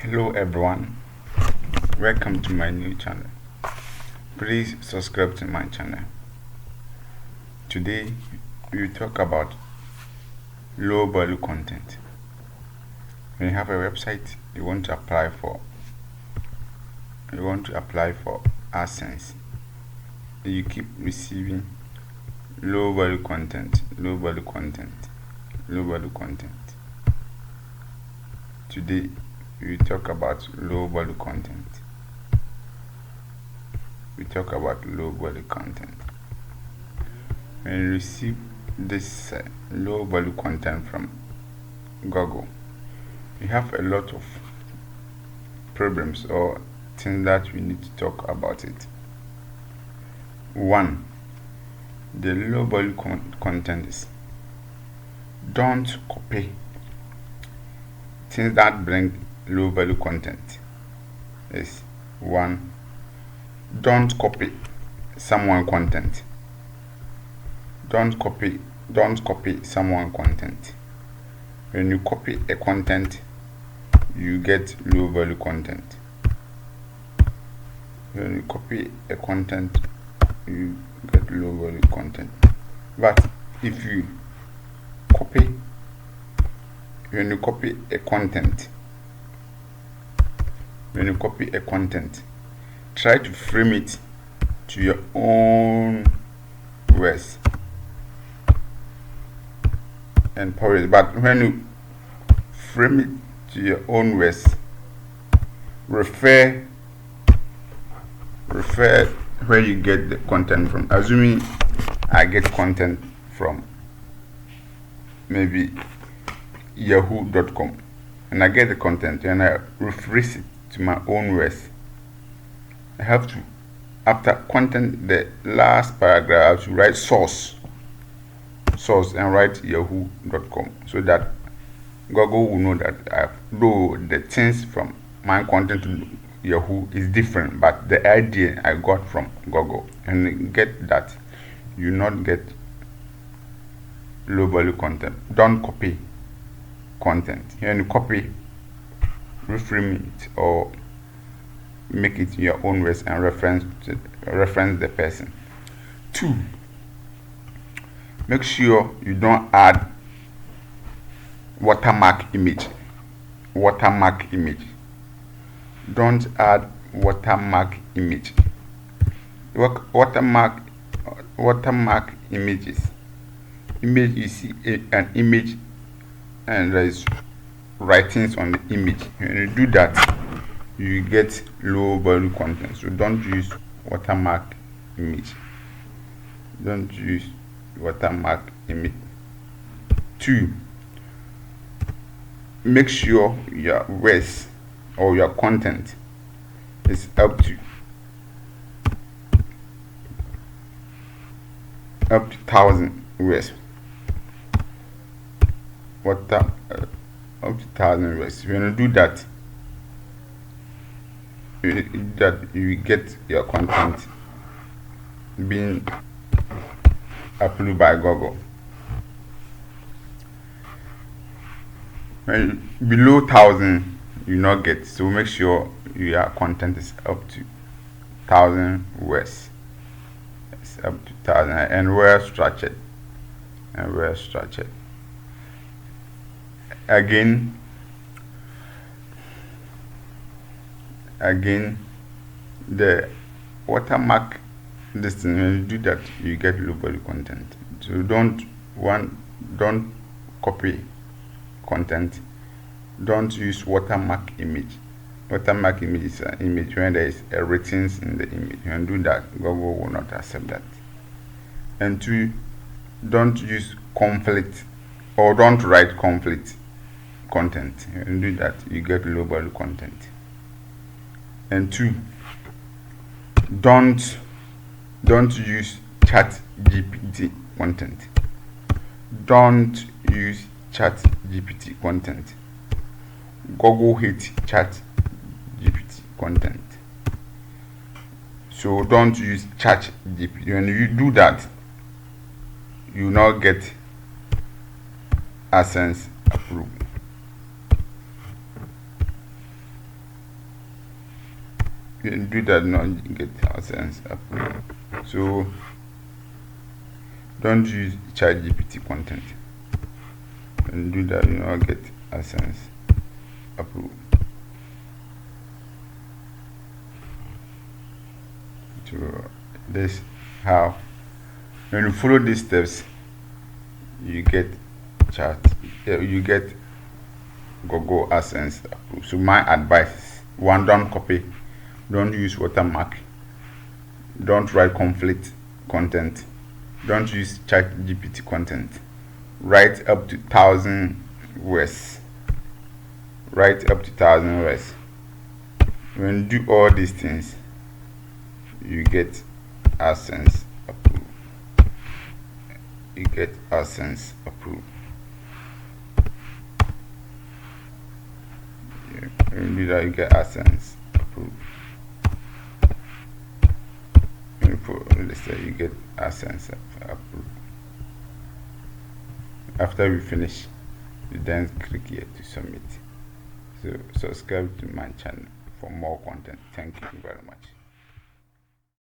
Hello everyone, welcome to my new channel. Please subscribe to my channel. Today we will talk about low value content. When you have a website you want to apply for AdSense, you keep receiving low value content. Today we talk about low value content. When you receive this low value content from Google, you have a lot of problems or things that we need to talk about it. One, the low value content is: don't copy things that bring low value content. Is one, don't copy someone content. Don't copy someone content. When you copy a content, you get low value content. When you copy a content, you get low value content. But if you copy, when you copy a content, try to frame it to your own words and polish. But when you frame it to your own words, refer where you get the content from. Assuming I get content from maybe yahoo.com, and I get the content and I rephrase it to my own words. I have to, after content, the last paragraph, I have to write source and write yahoo.com, so that Google will know that though the things from my content to Yahoo is different, but the idea I got from Google. And get that you not get low value content. Don't copy content. When you copy, reframe it or make it your own words and reference the person. 2, make sure you don't add watermark image. Don't add watermark image. Watermark images. Image, you see an image and there is writings on the image. When you do that, you get low value content. So don't use watermark image. 2, make sure your words or your content is up to 1,000 words. Up to 1,000 words. When you do that, you get your content being approved by Google. When below 1,000, you not get. So make sure your content is up to 1,000 words. It's up to 1,000 and well structured. Again, the watermark distance. When you do that, you get low value content. So don't copy content. Don't use watermark image. Watermark image is an image when there is a ratings in the image. When you do that, Google will not accept that. And 2, don't use conflict or don't write conflict content. When you do that, you get low value content. And 2, don't use ChatGPT content. Don't use ChatGPT content. Google hates ChatGPT content. So don't use ChatGPT. When you do that, you will not get AdSense approved. You can do that now, you get AdSense approved. So don't use ChatGPT content. And do that, you know, get AdSense approved. So this how when you follow these steps, you get you get Google AdSense approved. So my advice is, one, don't copy, don't use watermark, don't write conflict content, don't use ChatGPT content. Write up to 1,000 words. Write up to 1,000 words. When you do all these things, you get AdSense approved. You get AdSense approved. When you do that, you get AdSense approved. Let's say you get AdSense approved. After we finish, you then click here to submit. So subscribe to my channel for more content. Thank you very much.